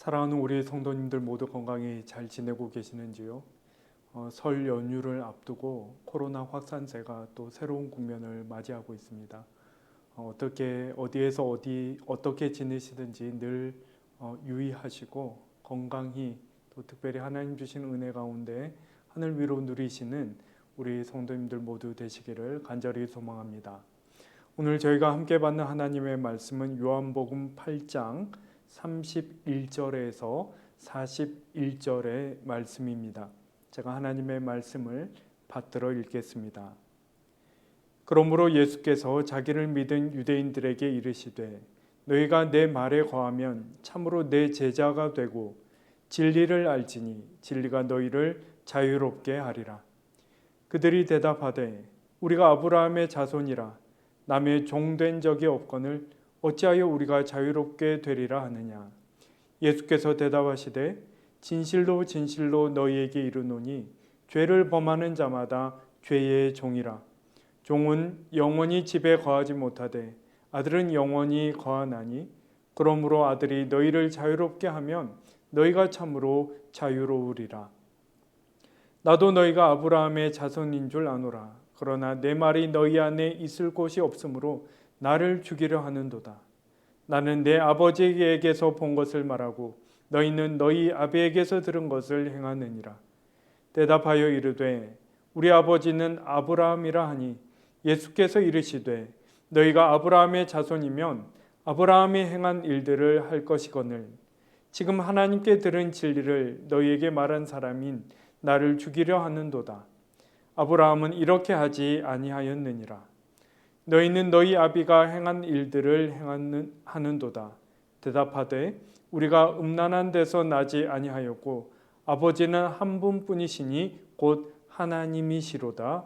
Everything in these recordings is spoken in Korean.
사랑하는 우리 성도님들 모두 건강히 잘 지내고 계시는지요? 설 연휴를 앞두고 코로나 확산세가 또 새로운 국면을 맞이하고 있습니다. 어디에서 어떻게 지내시든지 늘 유의하시고 건강히 또 특별히 하나님 주신 은혜 가운데 하늘 위로 누리시는 우리 성도님들 모두 되시기를 간절히 소망합니다. 오늘 저희가 함께 받는 하나님의 말씀은 요한복음 8장 31절에서 41절의 말씀입니다. 제가 하나님의 말씀을 받들어 읽겠습니다. 그러므로 예수께서 자기를 믿은 유대인들에게 이르시되 너희가 내 말에 거하면 참으로 내 제자가 되고 진리를 알지니 진리가 너희를 자유롭게 하리라. 그들이 대답하되 우리가 아브라함의 자손이라 남의 종된 적이 없거늘 어찌하여 우리가 자유롭게 되리라 하느냐. 예수께서 대답하시되 진실로 진실로 너희에게 이르노니 죄를 범하는 자마다 죄의 종이라. 종은 영원히 집에 거하지 못하되 아들은 영원히 거하나니 그러므로 아들이 너희를 자유롭게 하면 너희가 참으로 자유로우리라. 나도 너희가 아브라함의 자손인 줄 아노라. 그러나 내 말이 너희 안에 있을 곳이 없으므로 나를 죽이려 하는도다. 나는 내 아버지에게서 본 것을 말하고 너희는 너희 아비에게서 들은 것을 행하느니라. 대답하여 이르되 우리 아버지는 아브라함이라 하니 예수께서 이르시되 너희가 아브라함의 자손이면 아브라함이 행한 일들을 할 것이거늘 지금 하나님께 들은 진리를 너희에게 말한 사람인 나를 죽이려 하는도다. 아브라함은 이렇게 하지 아니하였느니라. 너희는 너희 아비가 행한 일들을 하는도다. 대답하되 우리가 음란한 데서 나지 아니하였고 아버지는 한 분뿐이시니 곧 하나님이시로다.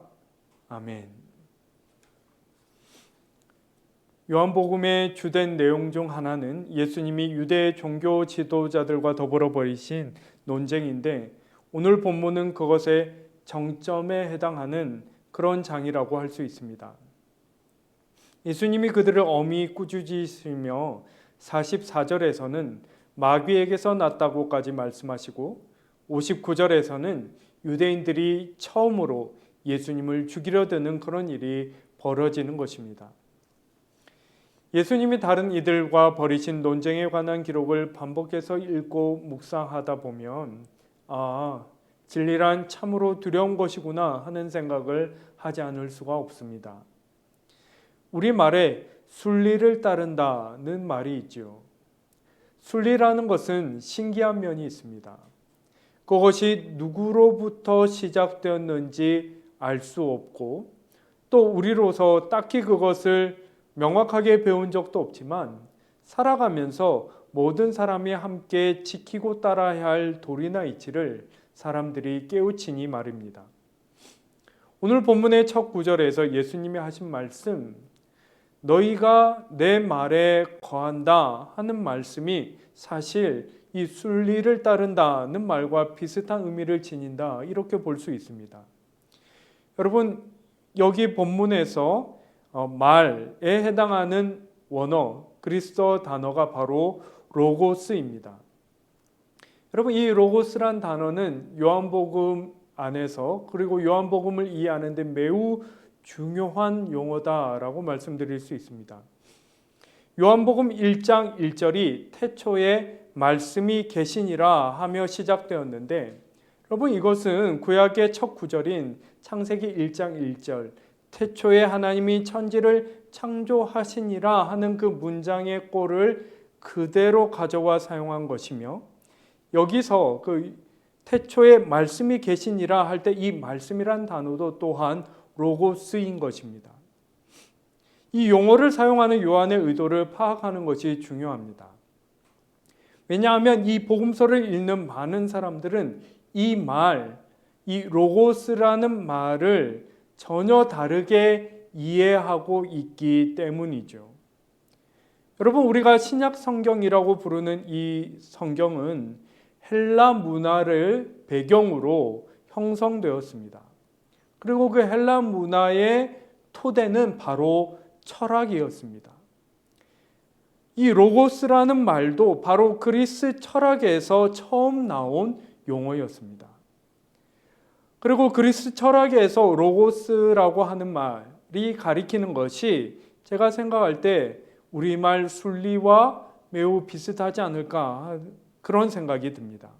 아멘. 요한복음의 주된 내용 중 하나는 예수님이 유대 종교 지도자들과 더불어 벌이신 논쟁인데 오늘 본문은 그것의 정점에 해당하는 그런 장이라고 할 수 있습니다. 예수님이 그들을 엄히 꾸짖으시며 44절에서는 마귀에게서 났다고까지 말씀하시고 59절에서는 유대인들이 처음으로 예수님을 죽이려 드는 그런 일이 벌어지는 것입니다. 예수님이 다른 이들과 벌이신 논쟁에 관한 기록을 반복해서 읽고 묵상하다 보면 진리란 참으로 두려운 것이구나 하는 생각을 하지 않을 수가 없습니다. 우리말에 순리를 따른다는 말이 있죠. 순리라는 것은 신기한 면이 있습니다. 그것이 누구로부터 시작되었는지 알 수 없고 또 우리로서 딱히 그것을 명확하게 배운 적도 없지만 살아가면서 모든 사람이 함께 지키고 따라야 할 도리나 이치를 사람들이 깨우치니 말입니다. 오늘 본문의 첫 구절에서 예수님이 하신 말씀, 너희가 내 말에 거한다 하는 말씀이 사실 이 순리를 따른다는 말과 비슷한 의미를 지닌다 이렇게 볼 수 있습니다. 여러분 여기 본문에서 말에 해당하는 원어 그리스어 단어가 바로 로고스입니다. 여러분 이 로고스란 단어는 요한복음 안에서 그리고 요한복음을 이해하는 데 매우 중요한 용어다라고 말씀드릴 수 있습니다. 요한복음 1장 1절이 태초에 말씀이 계시니라 하며 시작되었는데 여러분 이것은 구약의 첫 구절인 창세기 1장 1절 태초에 하나님이 천지를 창조하시니라 하는 그 문장의 꼴을 그대로 가져와 사용한 것이며 여기서 그 태초에 말씀이 계시니라 할 때 이 말씀이란 단어도 또한 로고스인 것입니다. 이 용어를 사용하는 요한의 의도를 파악하는 것이 중요합니다. 왜냐하면 이 복음서를 읽는 많은 사람들은 이 로고스라는 말을 전혀 다르게 이해하고 있기 때문이죠. 여러분 우리가 신약 성경이라고 부르는 이 성경은 헬라 문화를 배경으로 형성되었습니다. 그리고 그 헬라 문화의 토대는 바로 철학이었습니다. 이 로고스라는 말도 바로 그리스 철학에서 처음 나온 용어였습니다. 그리고 그리스 철학에서 로고스라고 하는 말이 가리키는 것이 제가 생각할 때 우리말 순리와 매우 비슷하지 않을까 그런 생각이 듭니다.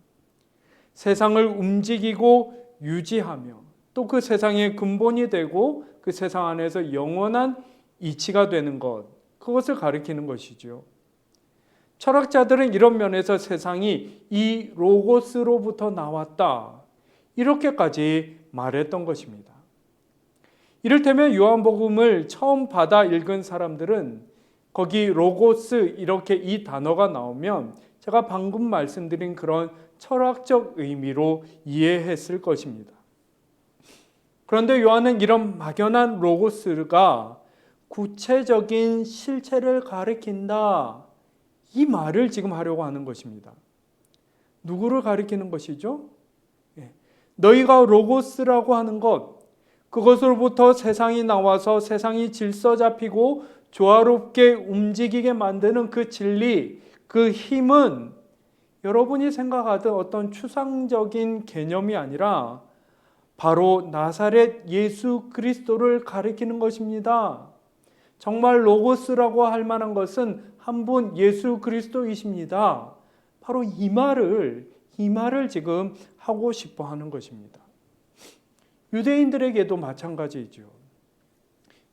세상을 움직이고 유지하며 또 그 세상의 근본이 되고 그 세상 안에서 영원한 이치가 되는 것, 그것을 가리키는 것이죠. 철학자들은 이런 면에서 세상이 이 로고스로부터 나왔다, 이렇게까지 말했던 것입니다. 이를테면 요한복음을 처음 받아 읽은 사람들은 거기 로고스 이렇게 이 단어가 나오면 제가 방금 말씀드린 그런 철학적 의미로 이해했을 것입니다. 그런데 요한은 이런 막연한 로고스가 구체적인 실체를 가리킨다, 이 말을 지금 하려고 하는 것입니다. 누구를 가리키는 것이죠? 너희가 로고스라고 하는 것, 그것으로부터 세상이 나와서 세상이 질서 잡히고 조화롭게 움직이게 만드는 그 진리, 그 힘은 여러분이 생각하던 어떤 추상적인 개념이 아니라 바로 나사렛 예수 그리스도를 가리키는 것입니다. 정말 로고스라고 할 만한 것은 한 분 예수 그리스도이십니다. 바로 이 말을 지금 하고 싶어 하는 것입니다. 유대인들에게도 마찬가지이죠.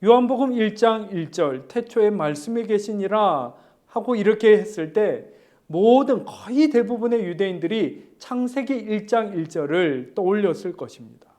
요한복음 1장 1절 태초에 말씀이 계시니라 하고 이렇게 했을 때 거의 대부분의 유대인들이 창세기 1장 1절을 떠올렸을 것입니다.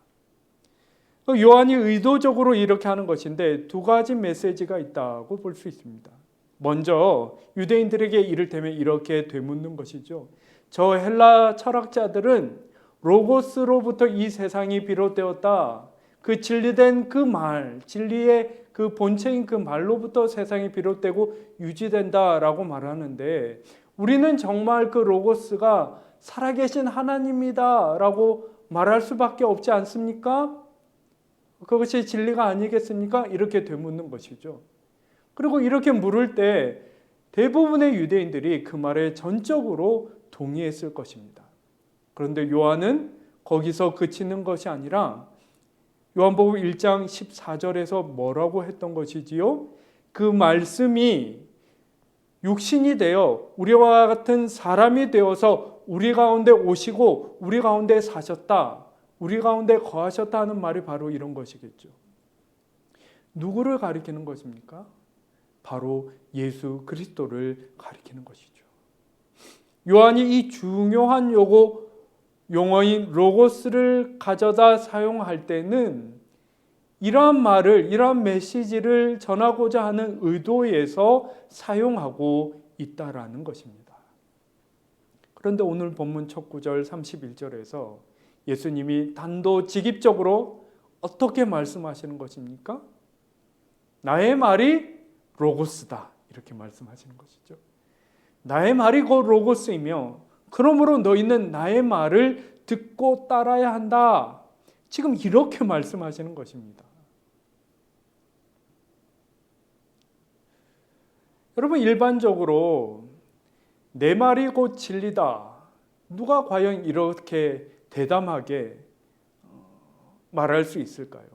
요한이 의도적으로 이렇게 하는 것인데 두 가지 메시지가 있다고 볼 수 있습니다. 먼저 유대인들에게 이를테면 이렇게 되묻는 것이죠. 저 헬라 철학자들은 로고스로부터 이 세상이 비롯되었다. 그 진리된 그 말, 진리의 그 본체인 그 말로부터 세상이 비롯되고 유지된다라고 말하는데 우리는 정말 그 로고스가 살아계신 하나님이다라고 말할 수밖에 없지 않습니까? 그것이 진리가 아니겠습니까? 이렇게 되묻는 것이죠. 그리고 이렇게 물을 때 대부분의 유대인들이 그 말에 전적으로 동의했을 것입니다. 그런데 요한은 거기서 그치는 것이 아니라 요한복음 1장 14절에서 뭐라고 했던 것이지요? 그 말씀이 육신이 되어 우리와 같은 사람이 되어서 우리 가운데 오시고 우리 가운데 사셨다, 우리 가운데 거하셨다 하는 말이 바로 이런 것이겠죠. 누구를 가리키는 것입니까? 바로 예수 그리스도를 가리키는 것이죠. 요한이 이 중요한 용어인 로고스를 가져다 사용할 때는 이러한 말을, 이러한 메시지를 전하고자 하는 의도에서 사용하고 있다라는 것입니다. 그런데 오늘 본문 첫 구절 31절에서 예수님이 단도직입적으로 어떻게 말씀하시는 것입니까? 나의 말이 로고스다, 이렇게 말씀하시는 것이죠. 나의 말이 곧 로고스이며 그러므로 너희는 나의 말을 듣고 따라야 한다, 지금 이렇게 말씀하시는 것입니다. 여러분, 일반적으로 내 말이 곧 진리다, 누가 과연 이렇게 대담하게 말할 수 있을까요?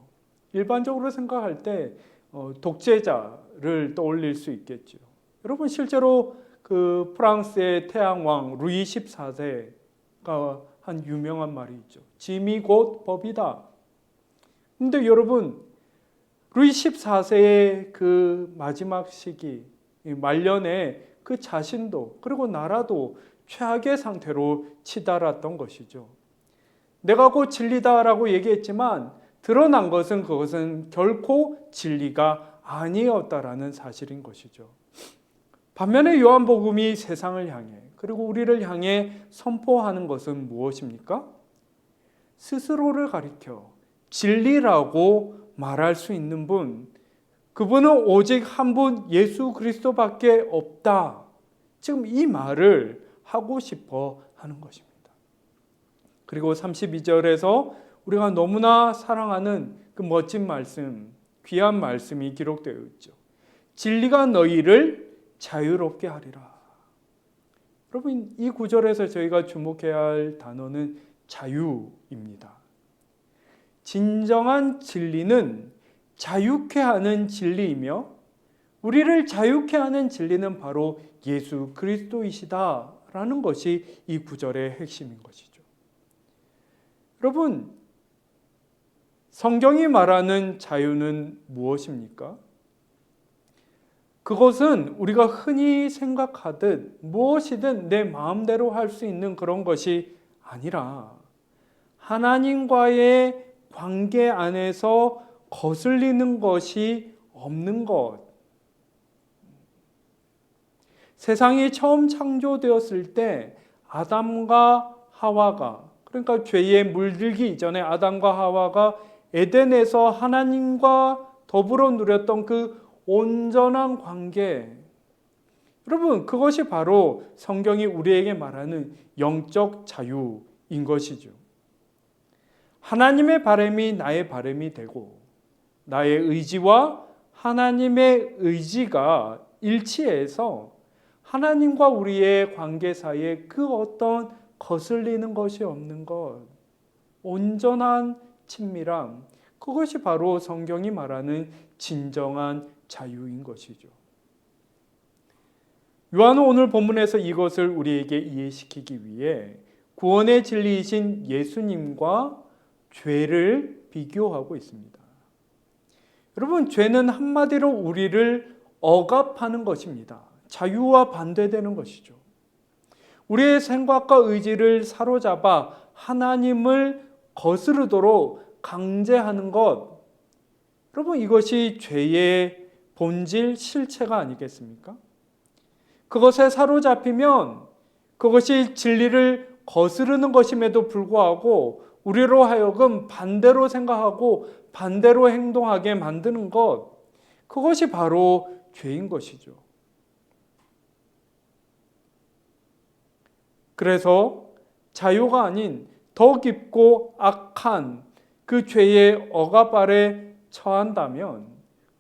일반적으로 생각할 때 독재자를 떠올릴 수 있겠죠. 여러분, 실제로 그 프랑스의 태양왕 루이 14세가 한 유명한 말이 있죠. 짐이 곧 법이다. 근데 여러분, 루이 14세의 그 마지막 시기, 말년에 그 자신도 그리고 나라도 최악의 상태로 치달았던 것이죠. 내가 곧 진리다라고 얘기했지만 드러난 것은 그것은 결코 진리가 아니었다라는 사실인 것이죠. 반면에 요한복음이 세상을 향해 그리고 우리를 향해 선포하는 것은 무엇입니까? 스스로를 가리켜 진리라고 말할 수 있는 분, 그분은 오직 한 분 예수 그리스도밖에 없다. 지금 이 말을 하고 싶어 하는 것입니다. 그리고 32절에서 우리가 너무나 사랑하는 그 멋진 말씀, 귀한 말씀이 기록되어 있죠. 진리가 너희를 자유롭게 하리라. 여러분, 이 구절에서 저희가 주목해야 할 단어는 자유입니다. 진정한 진리는 자유케 하는 진리이며 우리를 자유케 하는 진리는 바로 예수 그리스도이시다라는 것이 이 구절의 핵심인 것이죠. 여러분, 성경이 말하는 자유는 무엇입니까? 그것은 우리가 흔히 생각하듯 무엇이든 내 마음대로 할 수 있는 그런 것이 아니라 하나님과의 관계 안에서 거슬리는 것이 없는 것. 세상이 처음 창조되었을 때 아담과 하와가, 그러니까 죄에 물들기 이전에 아담과 하와가 에덴에서 하나님과 더불어 누렸던 그 온전한 관계, 여러분, 그것이 바로 성경이 우리에게 말하는 영적 자유인 것이죠. 하나님의 바람이 나의 바람이 되고 나의 의지와 하나님의 의지가 일치해서 하나님과 우리의 관계 사이에 그 어떤 거슬리는 것이 없는 것, 온전한 친밀함, 그것이 바로 성경이 말하는 진정한 자유인 것이죠. 요한은 오늘 본문에서 이것을 우리에게 이해시키기 위해 구원의 진리이신 예수님과 죄를 비교하고 있습니다. 여러분, 죄는 한마디로 우리를 억압하는 것입니다. 자유와 반대되는 것이죠. 우리의 생각과 의지를 사로잡아 하나님을 거스르도록 강제하는 것, 여러분, 이것이 죄의 본질, 실체가 아니겠습니까? 그것에 사로잡히면 그것이 진리를 거스르는 것임에도 불구하고 우리로 하여금 반대로 생각하고 반대로 행동하게 만드는 것, 그것이 바로 죄인 것이죠. 그래서 자유가 아닌 더 깊고 악한 그 죄의 억압 아래 처한다면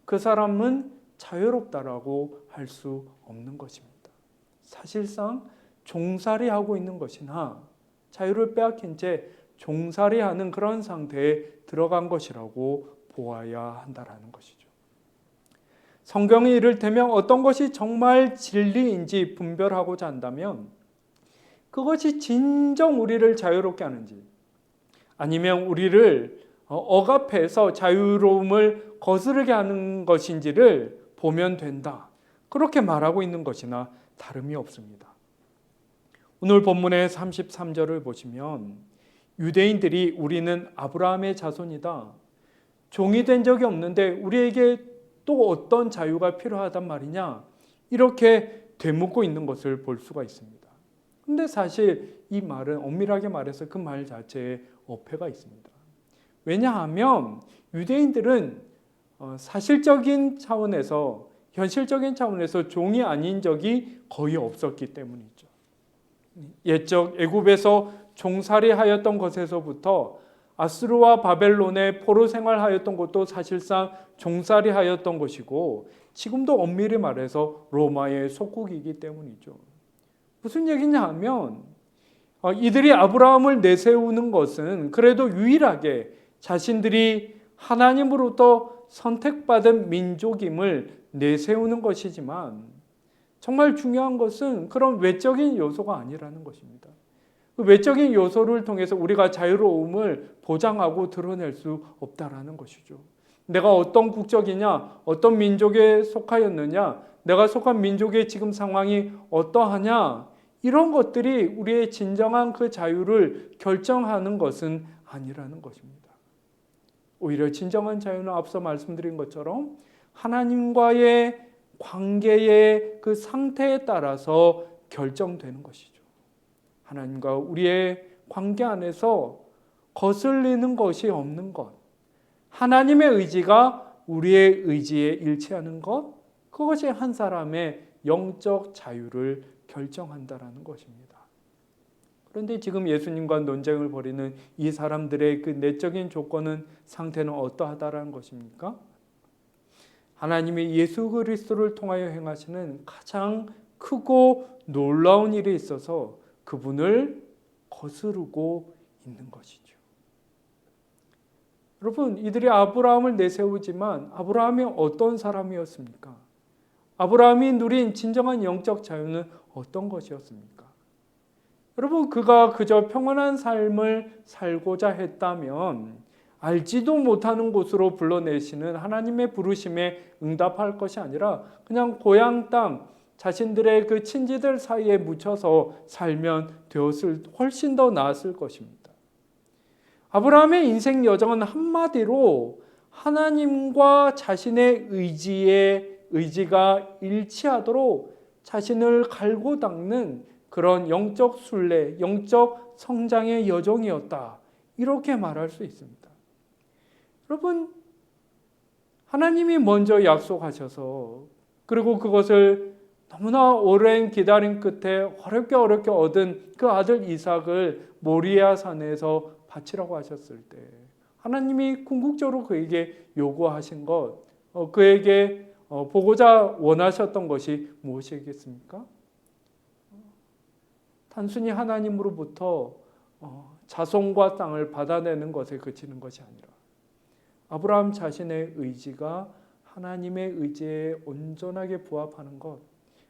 그 사람은 자유롭다라고 할 수 없는 것입니다. 사실상 종살이하고 있는 것이나 자유를 빼앗긴 채 종살이하는 그런 상태에 들어간 것이라고 보아야 한다라는 것이죠. 성경이 이를테면 어떤 것이 정말 진리인지 분별하고자 한다면 그것이 진정 우리를 자유롭게 하는지 아니면 우리를 억압해서 자유로움을 거스르게 하는 것인지를 보면 된다. 그렇게 말하고 있는 것이나 다름이 없습니다. 오늘 본문의 33절을 보시면 유대인들이 우리는 아브라함의 자손이다. 종이 된 적이 없는데 우리에게 또 어떤 자유가 필요하단 말이냐? 이렇게 되묻고 있는 것을 볼 수가 있습니다. 근데 사실 이 말은 엄밀하게 말해서 그 말 자체에 어폐가 있습니다. 왜냐하면 유대인들은 사실적인 차원에서, 현실적인 차원에서 종이 아닌 적이 거의 없었기 때문이죠. 옛적 애굽에서 종살이하였던 것에서부터 아수르와 바벨론의 포로 생활하였던 것도 사실상 종살이하였던 것이고 지금도 엄밀히 말해서 로마의 속국이기 때문이죠. 무슨 얘기냐 하면 이들이 아브라함을 내세우는 것은 그래도 유일하게 자신들이 하나님으로부터 선택받은 민족임을 내세우는 것이지만 정말 중요한 것은 그런 외적인 요소가 아니라는 것입니다. 그 외적인 요소를 통해서 우리가 자유로움을 보장하고 드러낼 수 없다라는 것이죠. 내가 어떤 국적이냐, 어떤 민족에 속하였느냐, 내가 속한 민족의 지금 상황이 어떠하냐, 이런 것들이 우리의 진정한 그 자유를 결정하는 것은 아니라는 것입니다. 오히려 진정한 자유는 앞서 말씀드린 것처럼 하나님과의 관계의 그 상태에 따라서 결정되는 것이죠. 하나님과 우리의 관계 안에서 거슬리는 것이 없는 것, 하나님의 의지가 우리의 의지에 일치하는 것, 그것이 한 사람의 영적 자유를 결정한다라는 것입니다. 그런데 지금 예수님과 논쟁을 벌이는 이 사람들의 그 내적인 조건은, 상태는 어떠하다라는 것입니까? 하나님이 예수 그리스도를 통하여 행하시는 가장 크고 놀라운 일이 있어서 그분을 거스르고 있는 것이죠. 여러분, 이들이 아브라함을 내세우지만 아브라함이 어떤 사람이었습니까? 아브라함이 누린 진정한 영적 자유는 어떤 것이었습니까? 여러분, 그가 그저 평안한 삶을 살고자 했다면 알지도 못하는 곳으로 불러내시는 하나님의 부르심에 응답할 것이 아니라 그냥 고향 땅 자신들의 그 친지들 사이에 묻혀서 살면 되었을 훨씬 더 나았을 것입니다. 아브라함의 인생 여정은 한마디로 하나님과 자신의 의지가 일치하도록 자신을 갈고 닦는 그런 영적 순례, 영적 성장의 여정이었다. 이렇게 말할 수 있습니다. 여러분, 하나님이 먼저 약속하셔서 그리고 그것을 너무나 오랜 기다림 끝에 어렵게 얻은 그 아들 이삭을 모리아 산에서 바치라고 하셨을 때 하나님이 궁극적으로 그에게 요구하신 것, 그에게 보고자 원하셨던 것이 무엇이겠습니까? 단순히 하나님으로부터 자손과 땅을 받아내는 것에 그치는 것이 아니라 아브라함 자신의 의지가 하나님의 의지에 온전하게 부합하는 것,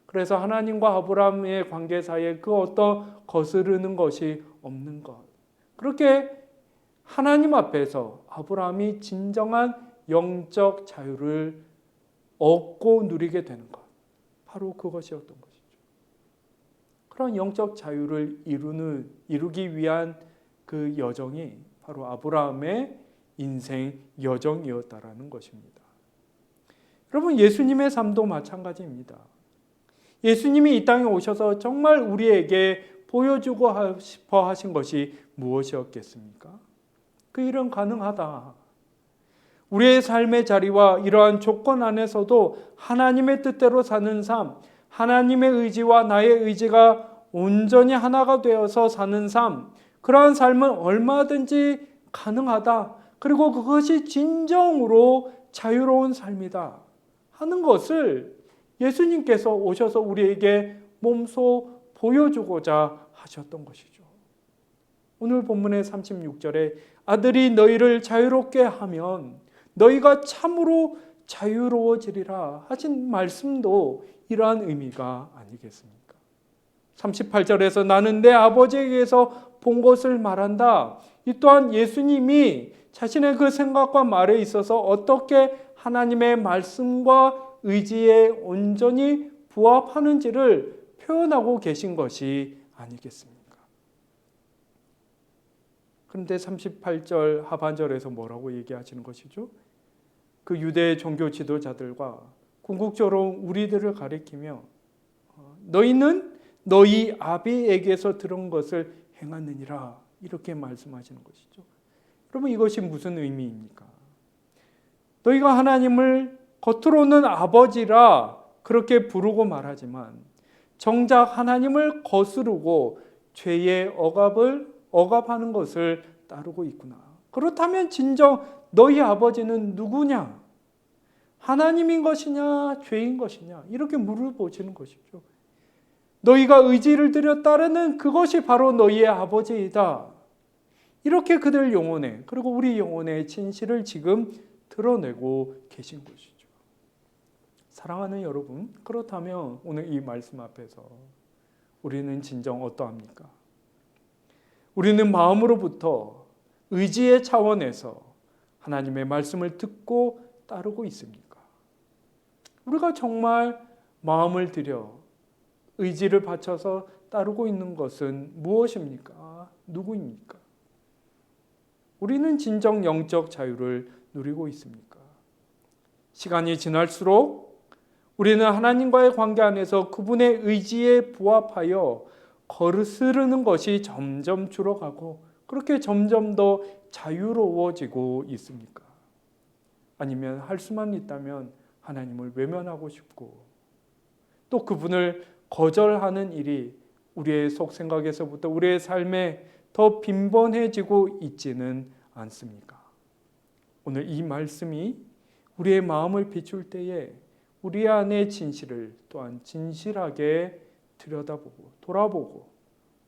그래서 하나님과 아브라함의 관계 사이에 그 어떤 거스르는 것이 없는 것, 그렇게 하나님 앞에서 아브라함이 진정한 영적 자유를 얻고 누리게 되는 것, 바로 그것이었던 것이죠. 그런 영적 자유를 이루기 위한 그 여정이 바로 아브라함의 인생 여정이었다라는 것입니다. 여러분, 예수님의 삶도 마찬가지입니다. 예수님이 이 땅에 오셔서 정말 우리에게 보여주고 싶어 하신 것이 무엇이었겠습니까? 그 일은 가능하다. 우리의 삶의 자리와 이러한 조건 안에서도 하나님의 뜻대로 사는 삶, 하나님의 의지와 나의 의지가 온전히 하나가 되어서 사는 삶, 그러한 삶은 얼마든지 가능하다. 그리고 그것이 진정으로 자유로운 삶이다 하는 것을 예수님께서 오셔서 우리에게 몸소 보여주고자 하셨던 것이죠. 오늘 본문의 36절에 아들이 너희를 자유롭게 하면 너희가 참으로 자유로워지리라 하신 말씀도 이러한 의미가 아니겠습니까? 38절에서 나는 내 아버지에게서 본 것을 말한다. 이 또한 예수님이 자신의 그 생각과 말에 있어서 어떻게 하나님의 말씀과 의지에 온전히 부합하는지를 표현하고 계신 것이 아니겠습니까? 그런데 38절 하반절에서 뭐라고 얘기하시는 것이죠? 그 유대 종교 지도자들과 궁극적으로 우리들을 가리키며 너희는 너희 아비에게서 들은 것을 행하느니라 이렇게 말씀하시는 것이죠. 여러분, 이것이 무슨 의미입니까? 너희가 하나님을 겉으로는 아버지라 그렇게 부르고 말하지만 정작 하나님을 거스르고 죄의 억압하는 것을 따르고 있구나. 그렇다면 진정 너희 아버지는 누구냐? 하나님인 것이냐 죄인 것이냐? 이렇게 물어보시는 것이죠. 너희가 의지를 들여 따르는 그것이 바로 너희의 아버지이다. 이렇게 그들 영혼에, 그리고 우리 영혼의 진실을 지금 드러내고 계신 것이죠. 사랑하는 여러분, 그렇다면 오늘 이 말씀 앞에서 우리는 진정 어떠합니까? 우리는 마음으로부터 의지의 차원에서 하나님의 말씀을 듣고 따르고 있습니까? 우리가 정말 마음을 들여 의지를 바쳐서 따르고 있는 것은 무엇입니까? 누구입니까? 우리는 진정 영적 자유를 누리고 있습니까? 시간이 지날수록 우리는 하나님과의 관계 안에서 그분의 의지에 부합하여 거스르는 것이 점점 줄어가고 그렇게 점점 더 자유로워지고 있습니까? 아니면 할 수만 있다면 하나님을 외면하고 싶고 또 그분을 거절하는 일이 우리의 속생각에서부터 우리의 삶에 더 빈번해지고 있지는 않습니까? 오늘 이 말씀이 우리의 마음을 비출 때에 우리 안의 진실을 또한 진실하게 들여다보고 돌아보고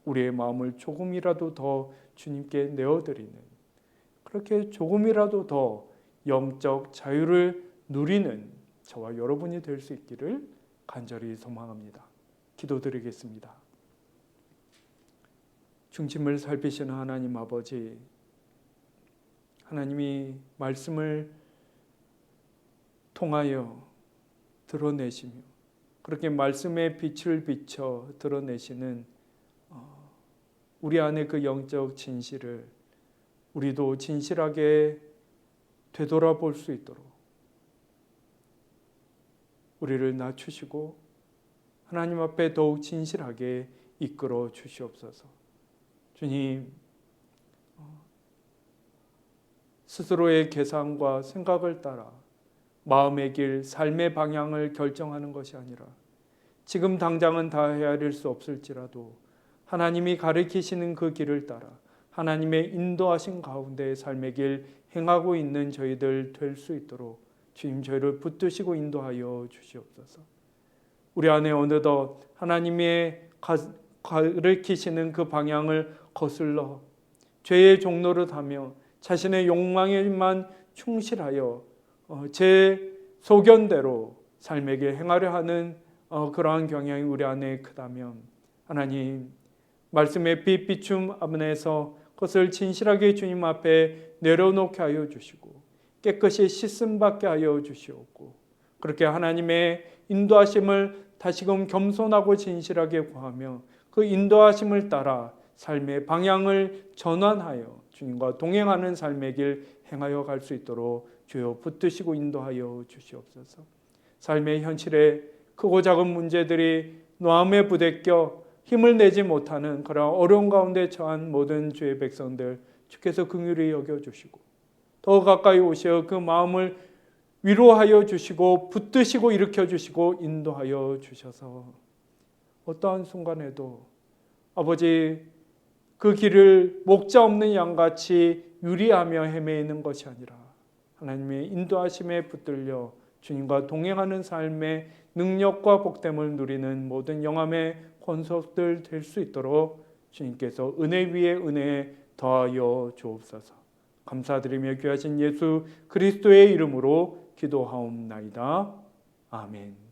우리의 마음을 조금이라도 더 주님께 내어드리는, 그렇게 조금이라도 더 영적 자유를 누리는 저와 여러분이 될 수 있기를 간절히 소망합니다. 기도드리겠습니다. 중심을 살피시는 하나님 아버지, 하나님이 말씀을 통하여 드러내시며 그렇게 말씀의 빛을 비춰 드러내시는 우리 안의 그 영적 진실을 우리도 진실하게 되돌아볼 수 있도록 우리를 낮추시고 하나님 앞에 더욱 진실하게 이끌어 주시옵소서. 주님, 스스로의 계산과 생각을 따라 마음의 길, 삶의 방향을 결정하는 것이 아니라 지금 당장은 다 헤아릴 수 없을지라도 하나님이 가르치시는 그 길을 따라 하나님의 인도하신 가운데 삶의 길 행하고 있는 저희들 될 수 있도록 주님 저희를 붙드시고 인도하여 주시옵소서. 우리 안에 어느덧 하나님의 가르치시는 그 방향을 거슬러 죄의 종노릇하며 자신의 욕망에만 충실하여 제 소견대로 삶의 길 행하려 하는 그러한 경향이 우리 안에 크다면 하나님 말씀의 빛 비춤 안에서 그것을 진실하게 주님 앞에 내려놓게 하여 주시고 깨끗이 씻음 받게 하여 주시옵고 그렇게 하나님의 인도하심을 다시금 겸손하고 진실하게 구하며 그 인도하심을 따라 삶의 방향을 전환하여 주님과 동행하는 삶의 길 행하여 갈 수 있도록 주여 붙드시고 인도하여 주시옵소서. 삶의 현실에 크고 작은 문제들이 마음에 부대껴 힘을 내지 못하는 그런 어려운 가운데 처한 모든 주의 백성들 주께서 긍휼히 여겨주시고 더 가까이 오셔 그 마음을 위로하여 주시고 붙드시고 일으켜 주시고 인도하여 주셔서 어떠한 순간에도 아버지 그 길을 목자 없는 양같이 유리하며 헤매이는 것이 아니라 하나님의 인도하심에 붙들려 주님과 동행하는 삶의 능력과 복됨을 누리는 모든 영함의 권속들 될 수 있도록 주님께서 은혜 위에 은혜 더하여 주옵소서. 감사드리며 귀하신 예수 그리스도의 이름으로 기도하옵나이다. 아멘.